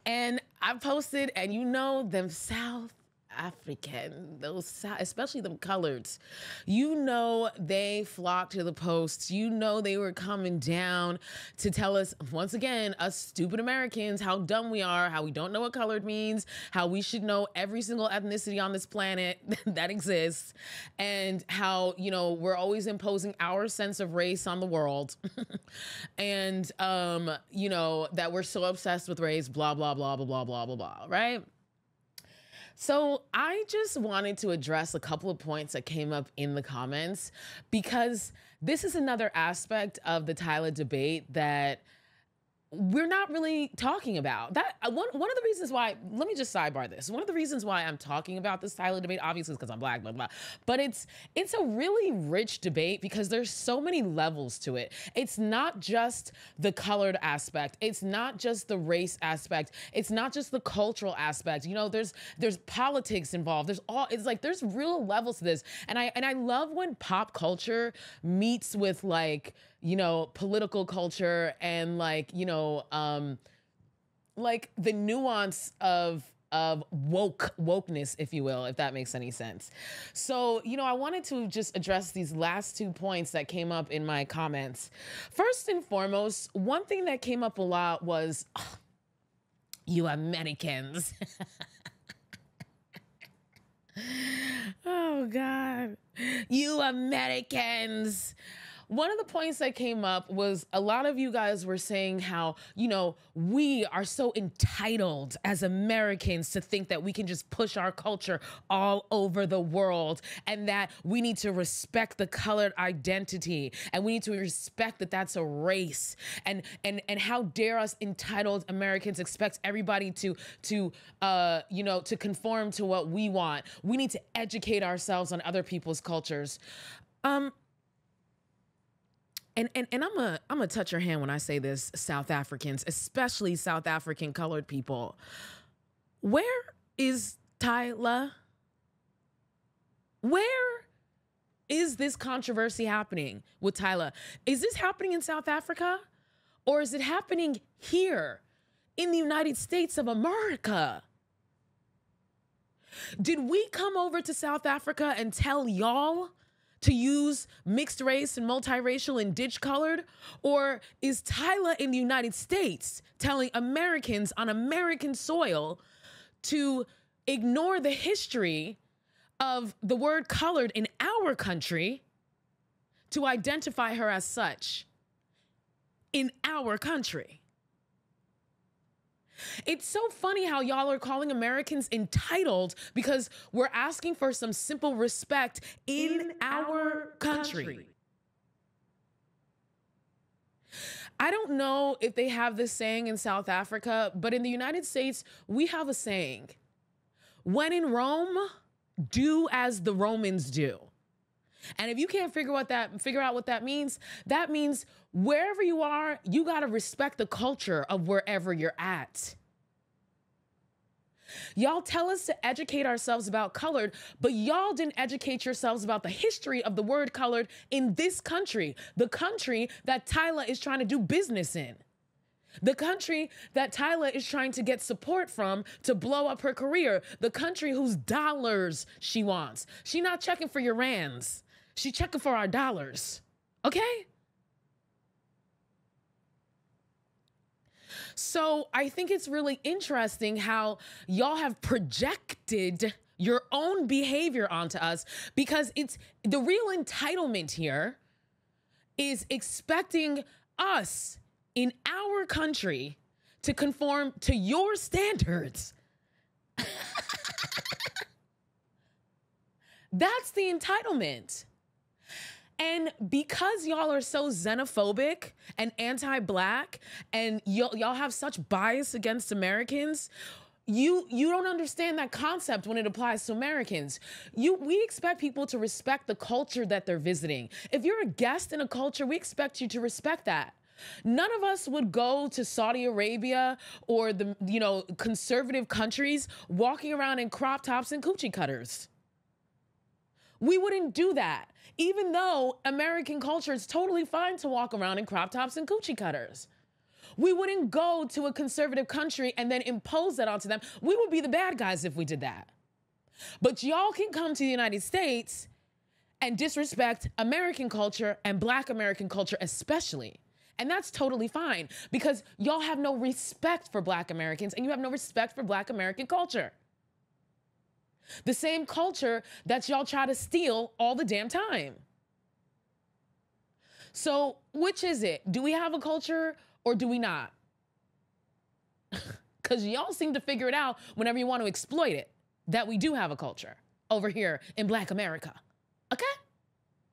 And I posted, and you know, them South African, especially them coloreds, you know, they flocked to the posts. You know, they were coming down to tell us, once again, us stupid Americans, how dumb we are, how we don't know what colored means, how we should know every single ethnicity on this planet that exists, and how, you know, we're always imposing our sense of race on the world. And, you know, that we're so obsessed with race, blah, blah, blah, blah, blah, blah, blah, blah, right? So I just wanted to address a couple of points that came up in the comments, because this is another aspect of the Tyla debate that we're not really talking about. That one of the reasons why, let me just sidebar this. One of the reasons why I'm talking about this Tyla debate, obviously, is because I'm Black, blah, blah. But it's a really rich debate because there's so many levels to it. It's not just the colored aspect. It's not just the race aspect. It's not just the cultural aspect. You know, there's politics involved. There's real levels to this. And I love when pop culture meets with, like, you know, political culture and, like, you know, like the nuance of wokeness, if you will, if that makes any sense. So, you know, I wanted to just address these last 2 points that came up in my comments. First and foremost, one thing that came up a lot was, oh, you Americans. Oh, God. You Americans. One of the points that came up was a lot of you guys were saying how, you know, we are so entitled as Americans to think that we can just push our culture all over the world, and that we need to respect the colored identity, and we need to respect that that's a race, and how dare us entitled Americans expect everybody to you know, to conform to what we want. We need to educate ourselves on other people's cultures. And I'm gonna touch your hand when I say this, South Africans, especially South African colored people. Where is Tyla? Where is this controversy happening with Tyla? Is this happening in South Africa? Or is it happening here in the United States of America? Did we come over to South Africa and tell y'all to use mixed race and multiracial and ditch colored? Or is Tyla in the United States telling Americans on American soil to ignore the history of the word colored in our country to identify her as such in our country? It's so funny how y'all are calling Americans entitled because we're asking for some simple respect in our country. I don't know if they have this saying in South Africa, but in the United States, we have a saying: when in Rome, do as the Romans do. And if you can't figure out what that means wherever you are, you got to respect the culture of wherever you're at. Y'all tell us to educate ourselves about colored, but y'all didn't educate yourselves about the history of the word colored in this country, the country that Tyla is trying to do business in. The country that Tyla is trying to get support from to blow up her career. The country whose dollars she wants. She's not checking for your rands. She's checking for our dollars. Okay? So I think it's really interesting how y'all have projected your own behavior onto us, because it's the real entitlement here is expecting us in our country to conform to your standards. That's the entitlement. And because y'all are so xenophobic and anti-Black, and y'all have such bias against Americans, you don't understand that concept when it applies to Americans. We expect people to respect the culture that they're visiting. If you're a guest in a culture, we expect you to respect that. None of us would go to Saudi Arabia or the, you know, conservative countries walking around in crop tops and coochie cutters. We wouldn't do that, even though American culture is totally fine to walk around in crop tops and coochie cutters. We wouldn't go to a conservative country and then impose that onto them. We would be the bad guys if we did that. But y'all can come to the United States and disrespect American culture and Black American culture especially. And that's totally fine because y'all have no respect for Black Americans and you have no respect for Black American culture. The same culture that y'all try to steal all the damn time. So which is it? Do we have a culture or do we not? Because y'all seem to figure it out whenever you want to exploit it, that we do have a culture over here in Black America. Okay?